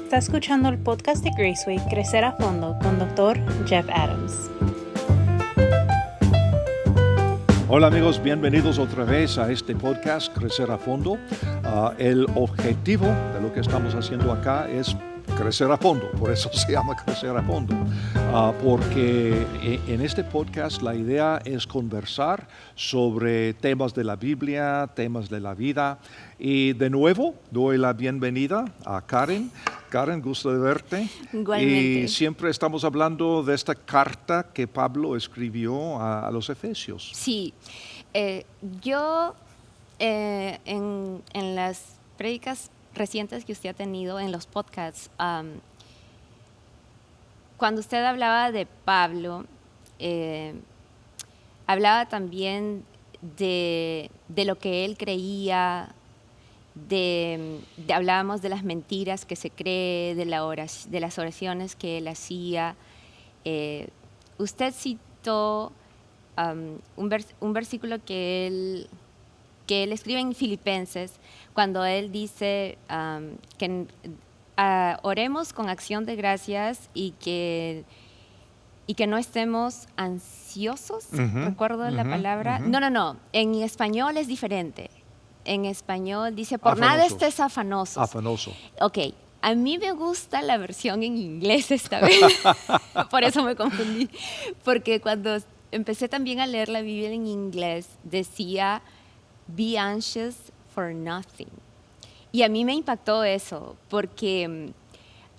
Está escuchando el podcast de Graceway Crecer a Fondo con Dr. Jeff Adams. Hola amigos, bienvenidos otra vez a este podcast Crecer a Fondo. El objetivo de lo que estamos haciendo acá es crecer a fondo, por eso se llama Crecer a Fondo, porque en este podcast la idea es conversar sobre temas de la Biblia, temas de la vida. Y de nuevo doy la bienvenida a Karen. Karen, gusto de verte. Igualmente. Y siempre estamos hablando de esta carta que Pablo escribió a los Efesios. Sí, yo en las prédicas recientes que usted ha tenido en los podcasts, cuando usted hablaba de Pablo, hablaba también de lo que él creía, hablábamos de las mentiras que se cree, de las oraciones que él hacía. Usted citó un versículo que él escribe en Filipenses, cuando él dice que oremos con acción de gracias y que no estemos ansiosos. ¿Recuerdo la palabra? No, en español es diferente. En español dice, por nada estés afanosos. Afanoso. Ok, a mí me gusta la versión en inglés esta vez, por eso me confundí, porque cuando empecé también a leer la Biblia en inglés, decía, be anxious for nothing. Y a mí me impactó eso, porque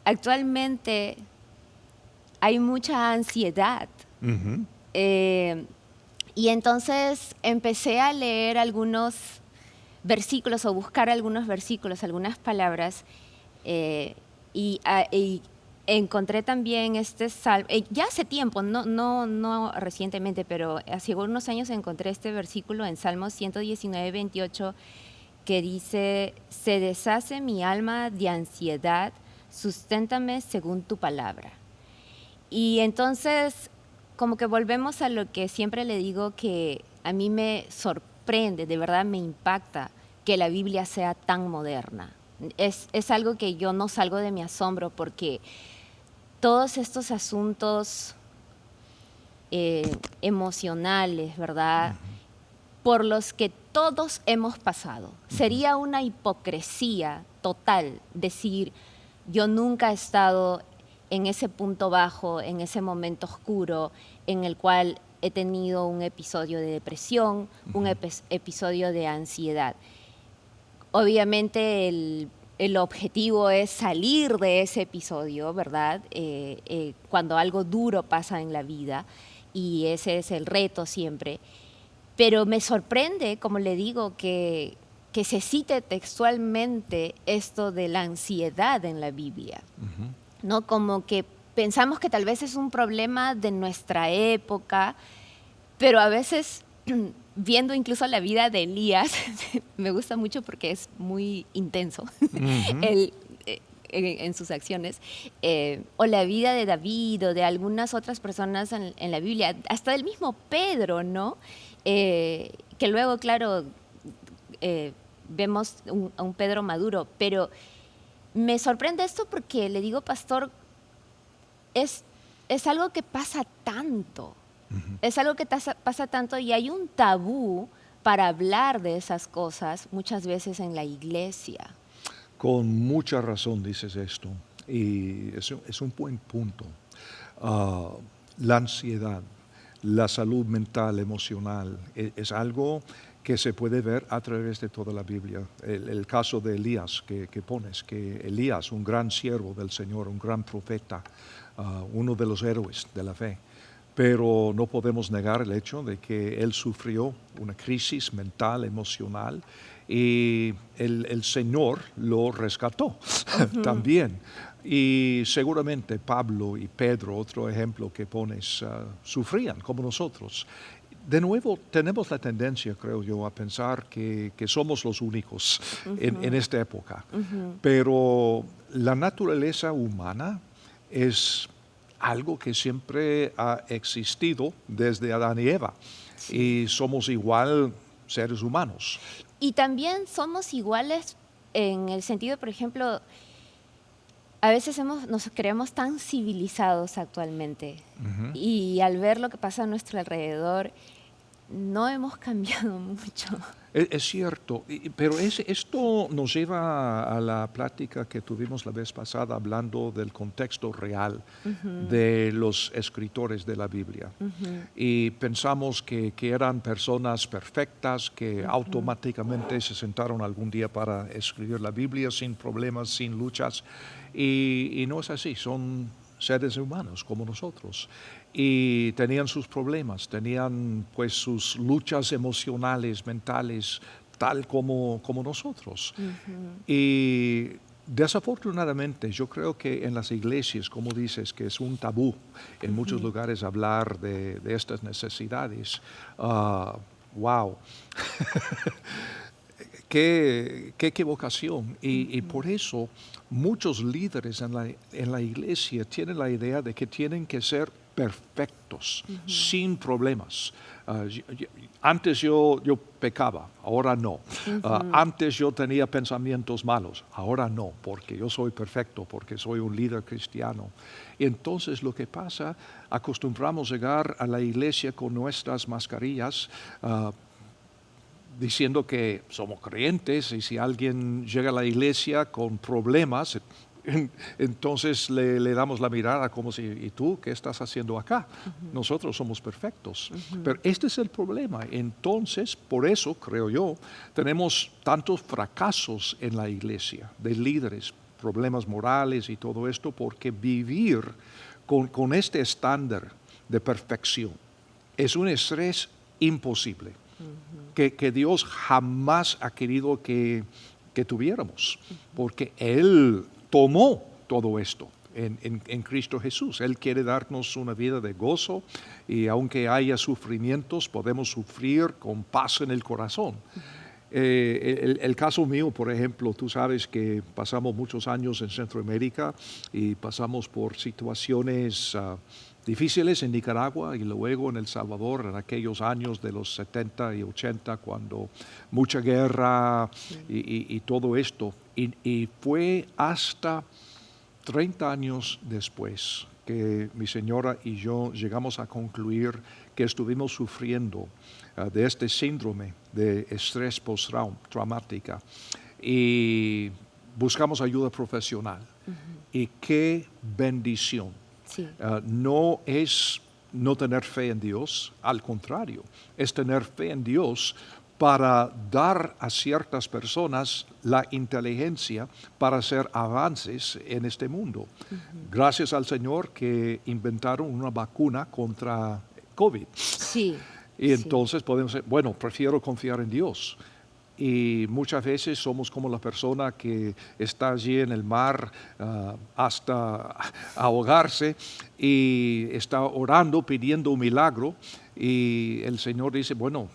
actualmente hay mucha ansiedad. Y entonces empecé a leer algunos versículos o buscar algunos versículos, algunas palabras, y encontré también este salmo, ya hace tiempo, no recientemente, pero hace unos años encontré este versículo en Salmos 119, 28, que dice, se deshace mi alma de ansiedad, susténtame según tu palabra. Y entonces, como que volvemos a lo que siempre le digo, que a mí me sorprende, de verdad me impacta que la Biblia sea tan moderna. Es algo que yo no salgo de mi asombro, porque todos estos asuntos emocionales, ¿verdad?, por los que todos hemos pasado. Sería una hipocresía total decir, yo nunca he estado en ese punto bajo, en ese momento oscuro, en el cual he tenido un episodio de depresión, un episodio de ansiedad. Obviamente el objetivo es salir de ese episodio, ¿verdad? Cuando algo duro pasa en la vida, y ese es el reto siempre. Pero me sorprende, como le digo, que se cite textualmente esto de la ansiedad en la Biblia, ¿no? Como que pensamos que tal vez es un problema de nuestra época, pero a veces viendo incluso la vida de Elías, me gusta mucho porque es muy intenso en sus acciones, o la vida de David o de algunas otras personas en la Biblia, hasta del mismo Pedro, ¿no? Que luego, claro, vemos a un Pedro maduro, pero me sorprende esto porque le digo, pastor, es algo que pasa tanto. Es algo que pasa tanto, y hay un tabú para hablar de esas cosas muchas veces en la iglesia. Con mucha razón dices esto, y es un buen punto. La ansiedad, la salud mental, emocional, es algo que se puede ver a través de toda la Biblia. El caso de Elías que pones, que Elías, un gran siervo del Señor, un gran profeta, uno de los héroes de la fe, pero no podemos negar el hecho de que él sufrió una crisis mental, emocional, y el Señor lo rescató también. Y seguramente Pablo y Pedro, otro ejemplo que pones, sufrían como nosotros. De nuevo, tenemos la tendencia, creo yo, a pensar que somos los únicos en esta época. Pero la naturaleza humana es algo que siempre ha existido desde Adán y Eva. Sí. Y somos igual seres humanos. Y también somos iguales en el sentido, por ejemplo, a veces nos creemos tan civilizados actualmente y al ver lo que pasa a nuestro alrededor, no hemos cambiado mucho. Es cierto, pero esto nos lleva a la plática que tuvimos la vez pasada hablando del contexto real de los escritores de la Biblia. Y pensamos que eran personas perfectas que automáticamente se sentaron algún día para escribir la Biblia sin problemas, sin luchas. Y no es así, son seres humanos como nosotros. Y tenían sus problemas, tenían pues sus luchas emocionales, mentales, tal como nosotros. Y desafortunadamente yo creo que en las iglesias, como dices, que es un tabú en muchos lugares hablar de estas necesidades. Wow. Qué equivocación. Y por eso muchos líderes en la iglesia tienen la idea de que tienen que ser perfectos, sin problemas. Antes yo pecaba, ahora no. Antes yo tenía pensamientos malos, ahora no, porque yo soy perfecto, porque soy un líder cristiano. Y entonces lo que pasa, acostumbramos llegar a la iglesia con nuestras mascarillas, diciendo que somos creyentes, y si alguien llega a la iglesia con problemas, entonces le damos la mirada como si, ¿y tú qué estás haciendo acá? Nosotros somos perfectos. Pero este es el problema. Entonces, por eso, creo yo, tenemos tantos fracasos en la iglesia de líderes, problemas morales y todo esto, porque vivir con este estándar de perfección es un estrés imposible, que Dios jamás ha querido que tuviéramos, porque Él tomó todo esto en Cristo Jesús. Él quiere darnos una vida de gozo, y aunque haya sufrimientos, podemos sufrir con paz en el corazón. El caso mío, por ejemplo, tú sabes que pasamos muchos años en Centroamérica y pasamos por situaciones difíciles en Nicaragua y luego en El Salvador en aquellos años de los 70 y 80, cuando mucha guerra y todo esto. Y fue hasta 30 años después que mi señora y yo llegamos a concluir que estuvimos sufriendo de este síndrome de estrés postraumática, y buscamos ayuda profesional. Y qué bendición. Sí. No es no tener fe en Dios, al contrario, es tener fe en Dios para dar a ciertas personas la inteligencia para hacer avances en este mundo. Gracias al Señor que inventaron una vacuna contra COVID. Sí. Y entonces podemos decir, bueno, prefiero confiar en Dios. Y muchas veces somos como la persona que está allí en el mar hasta ahogarse y está orando, pidiendo un milagro, y el Señor dice, bueno,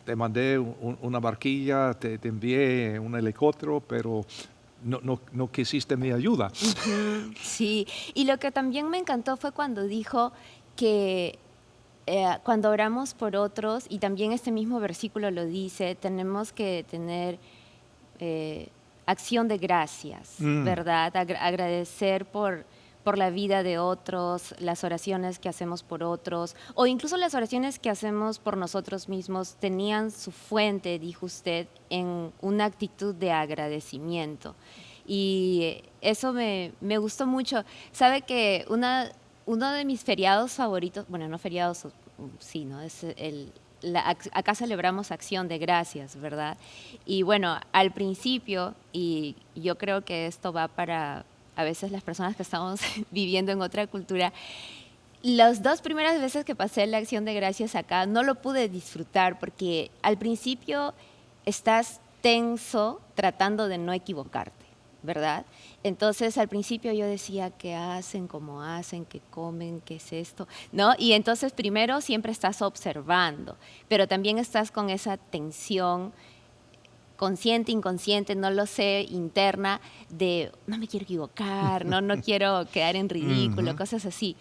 te mandé una barquilla, te envié un helicóptero, pero no quisiste mi ayuda. Sí, y lo que también me encantó fue cuando dijo que cuando oramos por otros, y también este mismo versículo lo dice, tenemos que tener acción de gracias, ¿verdad? Agradecer por la vida de otros, las oraciones que hacemos por otros, o incluso las oraciones que hacemos por nosotros mismos, tenían su fuente, dijo usted, en una actitud de agradecimiento. Y eso me gustó mucho. Sabe que uno de mis feriados favoritos, bueno, no feriados, sí, ¿no? Es acá celebramos Acción de Gracias, ¿verdad? Y bueno, al principio, y yo creo que esto va para a veces las personas que estamos viviendo en otra cultura, las 2 primeras veces que pasé la Acción de Gracias acá no lo pude disfrutar, porque al principio estás tenso tratando de no equivocarte, ¿verdad? Entonces al principio yo decía, ¿qué hacen? ¿Cómo hacen? ¿Qué comen? ¿Qué es esto? ¿No? Y entonces primero siempre estás observando, pero también estás con esa tensión consciente, inconsciente, no lo sé, interna, de no me quiero equivocar, no quiero quedar en ridículo, cosas así.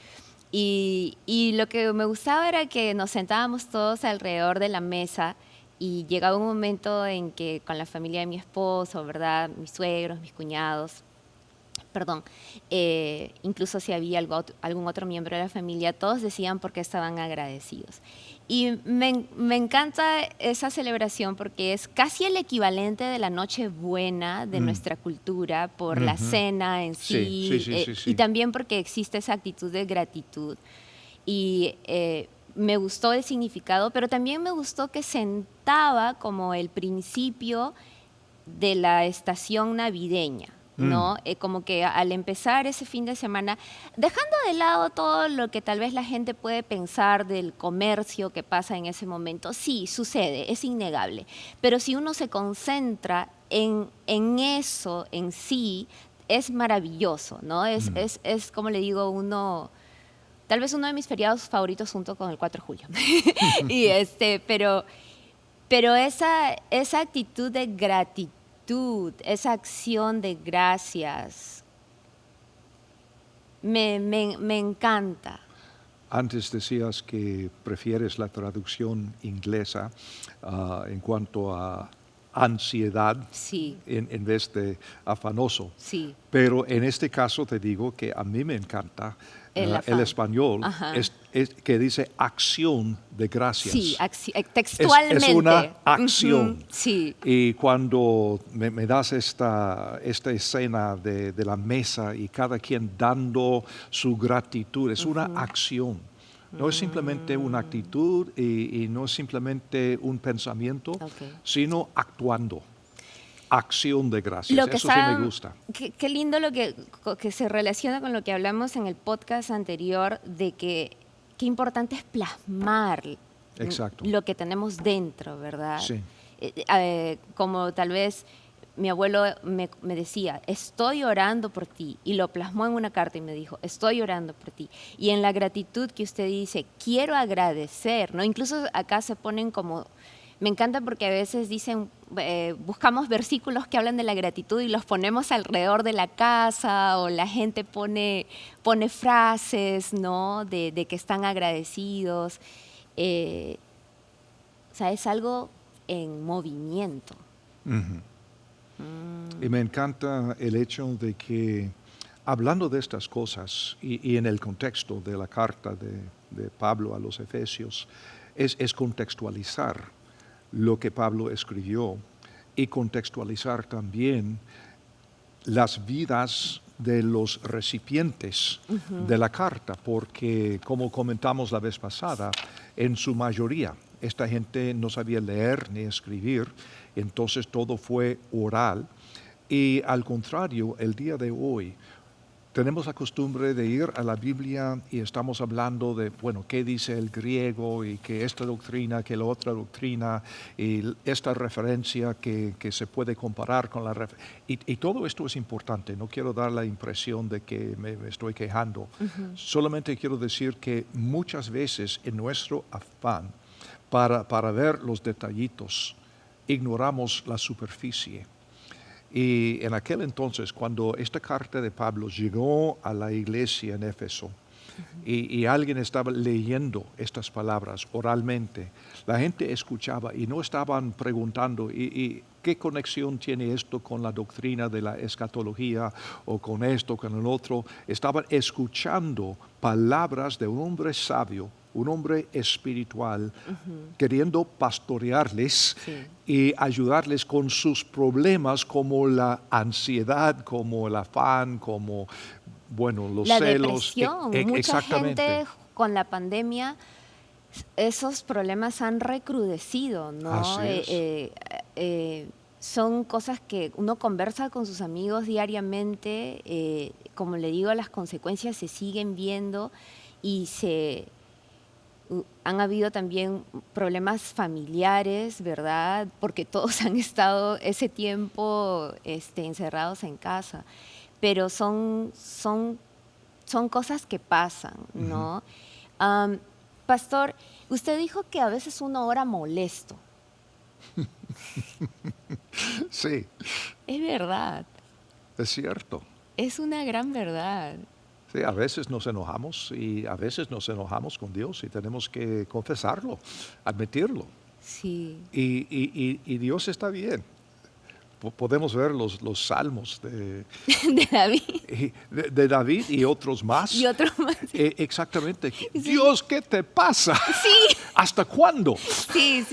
Y lo que me gustaba era que nos sentábamos todos alrededor de la mesa, y llegaba un momento en que con la familia de mi esposo, ¿verdad?, mis suegros, mis cuñados, perdón, incluso si había algún otro miembro de la familia, todos decían por qué estaban agradecidos. Y me encanta esa celebración porque es casi el equivalente de la Nochebuena de nuestra cultura por la cena en sí, Sí. y también porque existe esa actitud de gratitud. Y me gustó el significado, pero también me gustó que sentaba como el principio de la estación navideña, ¿no? Como que al empezar ese fin de semana, dejando de lado todo lo que tal vez la gente puede pensar del comercio que pasa en ese momento, sí, sucede, es innegable, pero si uno se concentra en eso en sí, es maravilloso, ¿no? Es como le digo, tal vez uno de mis feriados favoritos junto con el 4 de julio. y pero esa actitud de gratitud, esa acción de gracias, me encanta. Antes decías que prefieres la traducción inglesa en cuanto a ansiedad Sí, en vez de afanoso. sí. Pero en este caso te digo que a mí me encanta El el afán. español, Ajá. que dice acción de gracias. Sí, textualmente. Es una acción. Ujú, sí. Y cuando me das esta escena de la mesa y cada quien dando su gratitud, es una acción. No es simplemente una actitud y no es simplemente un pensamiento, Ok. sino actuando. Acción de gracias. Lo que Eso sí me gusta. Qué lindo lo que se relaciona con lo que hablamos en el podcast anterior de que qué importante es plasmar Exacto. lo que tenemos dentro, ¿verdad? Sí. Como tal vez mi abuelo me decía, estoy orando por ti, y lo plasmó en una carta y me dijo, estoy orando por ti. Y en la gratitud que usted dice, quiero agradecer, ¿no? Incluso acá se ponen como, me encanta porque a veces dicen, buscamos versículos que hablan de la gratitud y los ponemos alrededor de la casa, o la gente pone frases, ¿no? De que están agradecidos. O sea, es algo en movimiento. Ujú. Y me encanta el hecho de que, hablando de estas cosas y en el contexto de la carta de Pablo a los Efesios, es contextualizar lo que Pablo escribió y contextualizar también las vidas de los recipientes de la carta, porque como comentamos la vez pasada, en su mayoría esta gente no sabía leer ni escribir, entonces todo fue oral. Y al contrario, el día de hoy tenemos la costumbre de ir a la Biblia y estamos hablando de, bueno, qué dice el griego y que esta doctrina, que la otra doctrina, y esta referencia que se puede comparar con la referencia. Y todo esto es importante, no quiero dar la impresión de que me estoy quejando. Solamente quiero decir que muchas veces en nuestro afán para ver los detallitos, ignoramos la superficie. Y en aquel entonces, cuando esta carta de Pablo llegó a la iglesia en Éfeso, y alguien estaba leyendo estas palabras oralmente, la gente escuchaba y no estaban preguntando, ¿y qué conexión tiene esto con la doctrina de la escatología o con esto, con el otro? Estaban escuchando palabras de un hombre sabio, un hombre espiritual, queriendo pastorearles y ayudarles con sus problemas como la ansiedad, como el afán, como, bueno, los La celos. depresión, mucha Exactamente. gente con la pandemia, esos problemas han recrudecido, ¿no? Así es. Son cosas que uno conversa con sus amigos diariamente, como le digo, las consecuencias se siguen viendo y han habido también problemas familiares, ¿verdad? Porque todos han estado ese tiempo encerrados en casa. Pero son cosas que pasan, ¿no? Pastor, usted dijo que a veces uno ora molesto. Sí, Es verdad, es cierto. es una gran verdad. Sí, a veces nos enojamos y a veces nos enojamos con Dios y tenemos que confesarlo, admitirlo. Sí, Y Dios está bien. podemos ver los salmos de David de David y otros más. y otro más. Exactamente. Dios, ¿qué te pasa? Sí. ¿Hasta cuándo? Sí,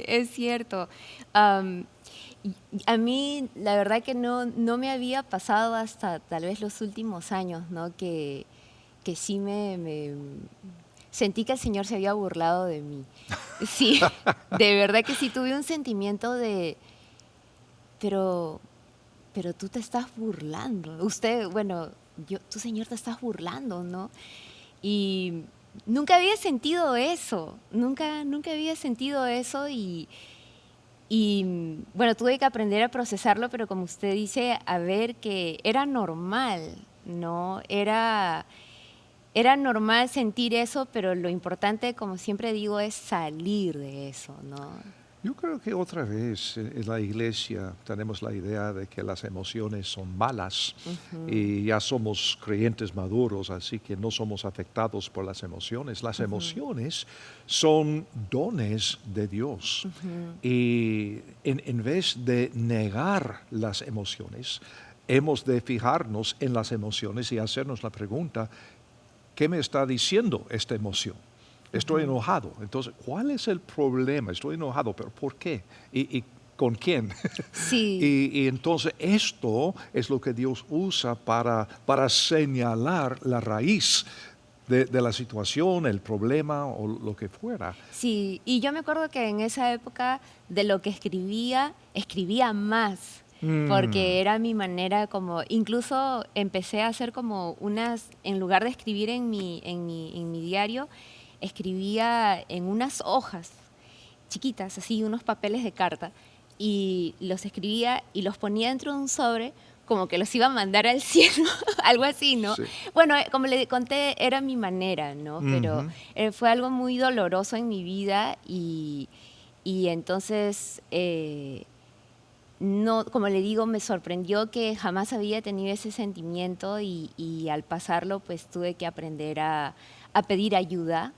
es cierto. A mí, la verdad que no me había pasado hasta tal vez los últimos años, ¿no? Que sí me sentí que el Señor se había burlado de mí. Sí, de verdad que sí tuve un sentimiento de, pero tú te estás burlando. Usted, bueno, tú, Señor, te estás burlando, ¿no? Y nunca había sentido eso, nunca había sentido eso y bueno, tuve que aprender a procesarlo, pero como usted dice, a ver que era normal, ¿no? Era normal sentir eso, pero lo importante, como siempre digo, es salir de eso, ¿no? Yo creo que otra vez en la iglesia tenemos la idea de que las emociones son malas y ya somos creyentes maduros, así que no somos afectados por las emociones. Las emociones son dones de Dios y en vez de negar las emociones, hemos de fijarnos en las emociones y hacernos la pregunta, ¿qué me está diciendo esta emoción? Estoy enojado. Entonces, ¿cuál es el problema? Estoy enojado, pero ¿por qué? ¿Y con quién? Sí. Y entonces esto es lo que Dios usa para señalar la raíz de la situación, el problema o lo que fuera. Sí, y yo me acuerdo que en esa época de lo que escribía más, porque era mi manera como, incluso empecé a hacer como en lugar de escribir en mi diario, escribía en unas hojas chiquitas, así, unos papeles de carta, y los escribía y los ponía dentro de un sobre, como que los iba a mandar al cielo, algo así, ¿no? Sí. Bueno, como le conté, era mi manera, ¿no? Pero fue algo muy doloroso en mi vida y entonces, no, como le digo, me sorprendió que jamás había tenido ese sentimiento y al pasarlo, pues tuve que aprender a pedir ayuda,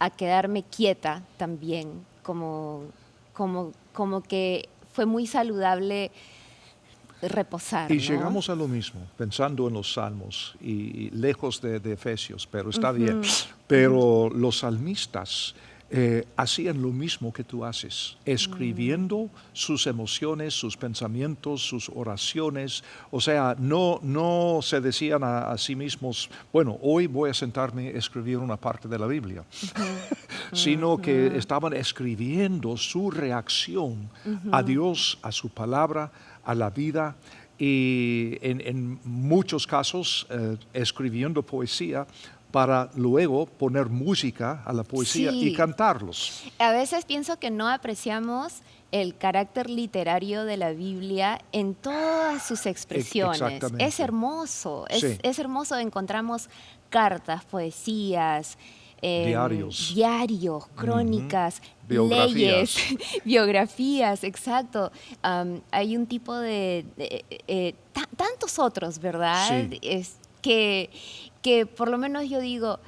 a quedarme quieta también, como que fue muy saludable reposar, Y ¿no? llegamos a lo mismo, pensando en los salmos y lejos de Efesios, pero está bien. Pero los salmistas hacían lo mismo que tú haces, escribiendo sus emociones, sus pensamientos, sus oraciones. O sea, no se decían a sí mismos, bueno, hoy voy a sentarme a escribir una parte de la Biblia, sino que estaban escribiendo su reacción a Dios, a su palabra, a la vida y en muchos casos escribiendo poesía para luego poner música a la poesía y Sí. cantarlos. A veces pienso que no apreciamos el carácter literario de la Biblia en todas sus expresiones. Exactamente. Es hermoso, Sí. es hermoso. Encontramos cartas, poesías, diarios, crónicas, Biografías. leyes, biografías, exacto. Hay un tipo de tantos otros, ¿verdad? Sí. Es que por lo menos yo digo,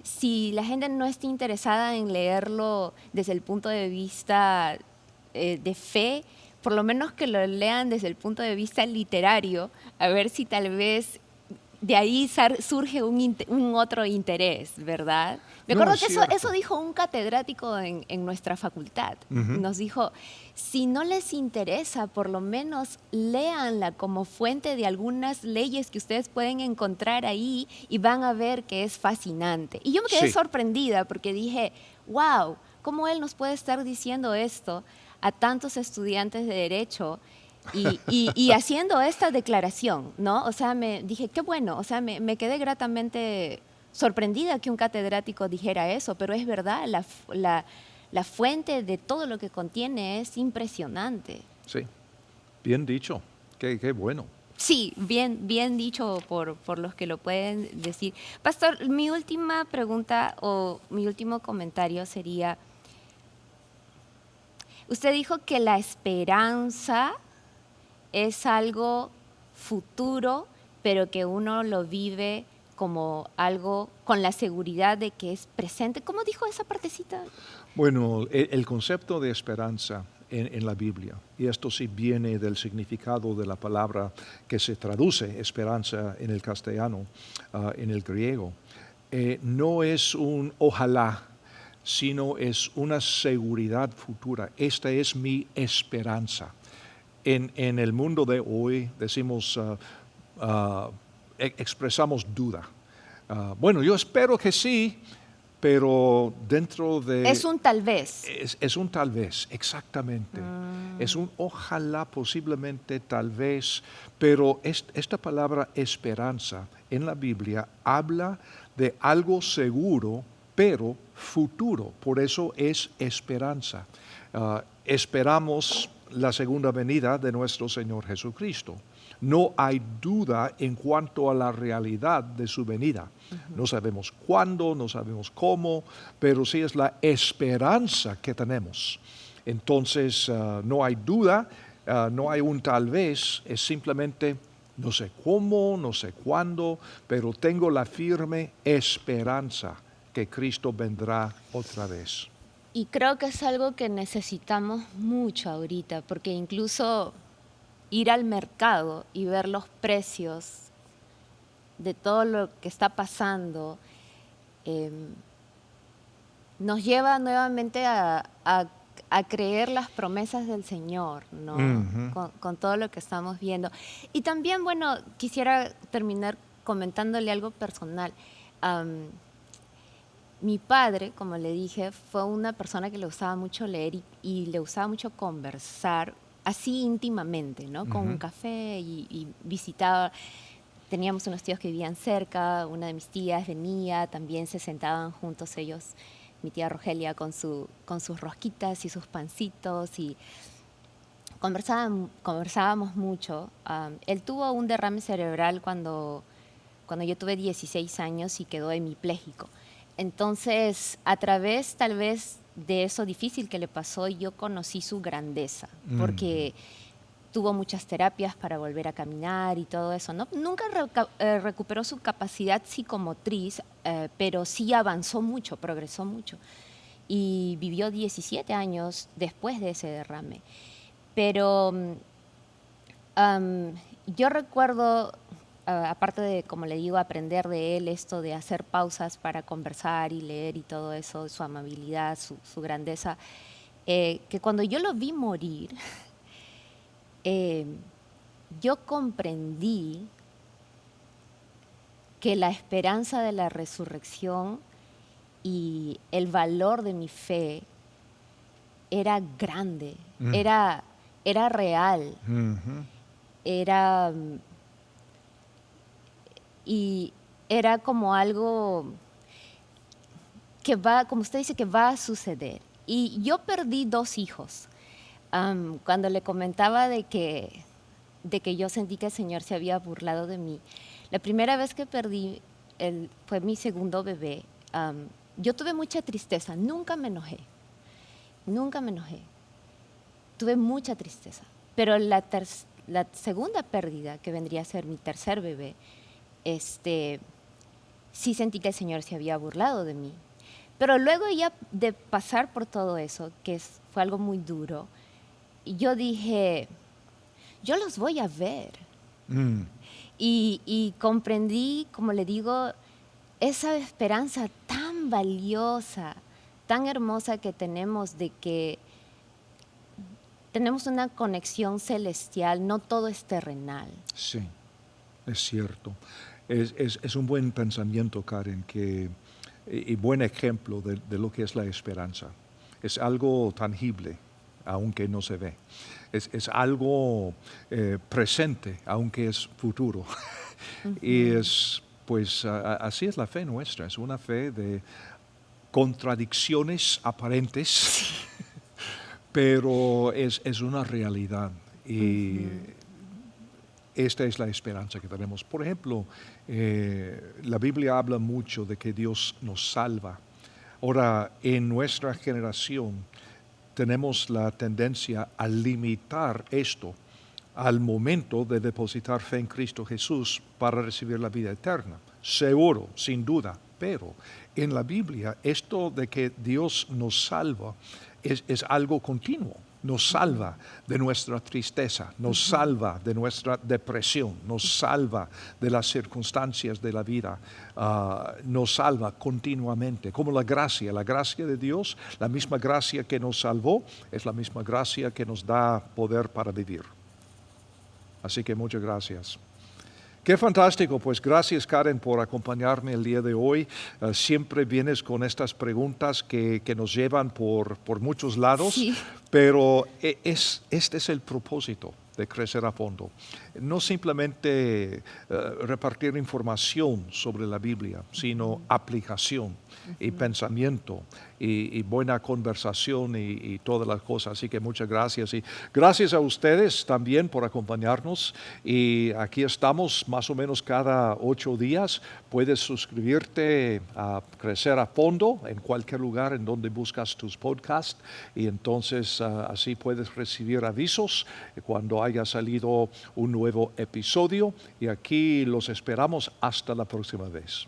si la gente no está interesada en leerlo desde el punto de vista de fe, por lo menos que lo lean desde el punto de vista literario, a ver si tal vez de ahí surge un otro interés, ¿verdad? Me No, acuerdo es que cierto. eso dijo un catedrático en nuestra facultad. Nos dijo, si no les interesa, por lo menos léanla como fuente de algunas leyes que ustedes pueden encontrar ahí y van a ver que es fascinante. Y yo me quedé Sí. sorprendida porque dije, wow, ¿cómo él nos puede estar diciendo esto a tantos estudiantes de Derecho? Y haciendo esta declaración, ¿no? O sea, me dije, qué bueno, o sea, me quedé gratamente sorprendida que un catedrático dijera eso, pero es verdad, la fuente de todo lo que contiene es impresionante. Sí, bien dicho, qué bueno. Sí, bien dicho por los que lo pueden decir. Pastor, mi última pregunta o mi último comentario sería, usted dijo que la esperanza es algo futuro, pero que uno lo vive como algo con la seguridad de que es presente. ¿Cómo dijo esa partecita? Bueno, el concepto de esperanza en la Biblia, y esto sí viene del significado de la palabra que se traduce esperanza en el castellano, en el griego. No es un ojalá, sino es una seguridad futura. Esta es mi esperanza. En el mundo de hoy decimos, expresamos duda. Bueno, yo espero que sí, pero dentro de... Es un tal vez. Es un tal vez, exactamente. Es un ojalá, posiblemente, tal vez, pero esta palabra esperanza en la Biblia habla de algo seguro, pero futuro. Por eso es esperanza. Esperamos la segunda venida de nuestro Señor Jesucristo. No hay duda en cuanto a la realidad de su venida. No sabemos cuándo, no sabemos cómo, pero sí es la esperanza que tenemos. Entonces, no hay duda, no hay un tal vez, es simplemente no sé cómo, no sé cuándo, pero tengo la firme esperanza que Cristo vendrá otra vez. Y creo que es algo que necesitamos mucho ahorita, porque incluso ir al mercado y ver los precios de todo lo que está pasando nos lleva nuevamente a creer las promesas del Señor, ¿no? Con todo lo que estamos viendo. Y también, bueno, quisiera terminar comentándole algo personal. Mi padre, como le dije, fue una persona que le gustaba mucho leer y le gustaba mucho conversar así íntimamente, ¿no? Con un café y visitaba. Teníamos unos tíos que vivían cerca, una de mis tías venía, también se sentaban juntos ellos, mi tía Rogelia con sus rosquitas y sus pancitos y conversábamos mucho. Él tuvo un derrame cerebral cuando yo tuve 16 años y quedó hemipléjico. Entonces, a través tal vez de eso difícil que le pasó, yo conocí su grandeza, porque tuvo muchas terapias para volver a caminar y todo eso, ¿no? Nunca recuperó su capacidad psicomotriz, pero sí avanzó mucho, progresó mucho. Y vivió 17 años después de ese derrame. Pero yo recuerdo, aparte de, como le digo, aprender de él esto de hacer pausas para conversar y leer y todo eso, su amabilidad, su grandeza, que cuando yo lo vi morir, yo comprendí que la esperanza de la resurrección y el valor de mi fe era grande, era real, era... Y era como algo que va, como usted dice, que va a suceder. Y yo perdí 2 hijos. Cuando le comentaba de que yo sentí que el Señor se había burlado de mí, la primera vez que perdí fue mi segundo bebé. Yo tuve mucha tristeza, nunca me enojé. Tuve mucha tristeza. Pero la segunda pérdida, que vendría a ser mi tercer bebé, sí sentí que el Señor se había burlado de mí. Pero luego ya de pasar por todo eso, que fue algo muy duro, yo dije, yo los voy a ver. Y comprendí, como le digo, esa esperanza tan valiosa, tan hermosa que tenemos de que tenemos una conexión celestial, no todo es terrenal. Sí, es cierto. Es un buen pensamiento, Karen, y buen ejemplo de lo que es la esperanza. Es algo tangible, aunque no se ve. Es algo presente, aunque es futuro. Y pues así es la fe nuestra. Es una fe de contradicciones aparentes, pero es una realidad. Y esta es la esperanza que tenemos. Por ejemplo, la Biblia habla mucho de que Dios nos salva. Ahora, en nuestra generación tenemos la tendencia a limitar esto al momento de depositar fe en Cristo Jesús para recibir la vida eterna. Seguro, sin duda, pero en la Biblia esto de que Dios nos salva es algo continuo. nos salva de nuestra tristeza, nos salva de nuestra depresión, nos salva de las circunstancias de la vida, nos salva continuamente. Como la gracia de Dios, la misma gracia que nos salvó, es la misma gracia que nos da poder para vivir. Así que muchas gracias. Qué fantástico, pues gracias Karen por acompañarme el día de hoy. Siempre vienes con estas preguntas que nos llevan por muchos lados, Sí. pero este es el propósito de Crecer a Fondo. No simplemente repartir información sobre la Biblia, sino aplicación y pensamiento y buena conversación y todas las cosas. Así que muchas gracias. Y gracias a ustedes también por acompañarnos. Y aquí estamos más o menos cada 8 días. Puedes suscribirte a Crecer a Fondo en cualquier lugar en donde buscas tus podcasts. Y entonces así puedes recibir avisos cuando haya salido un nuevo episodio. Y aquí los esperamos hasta la próxima vez.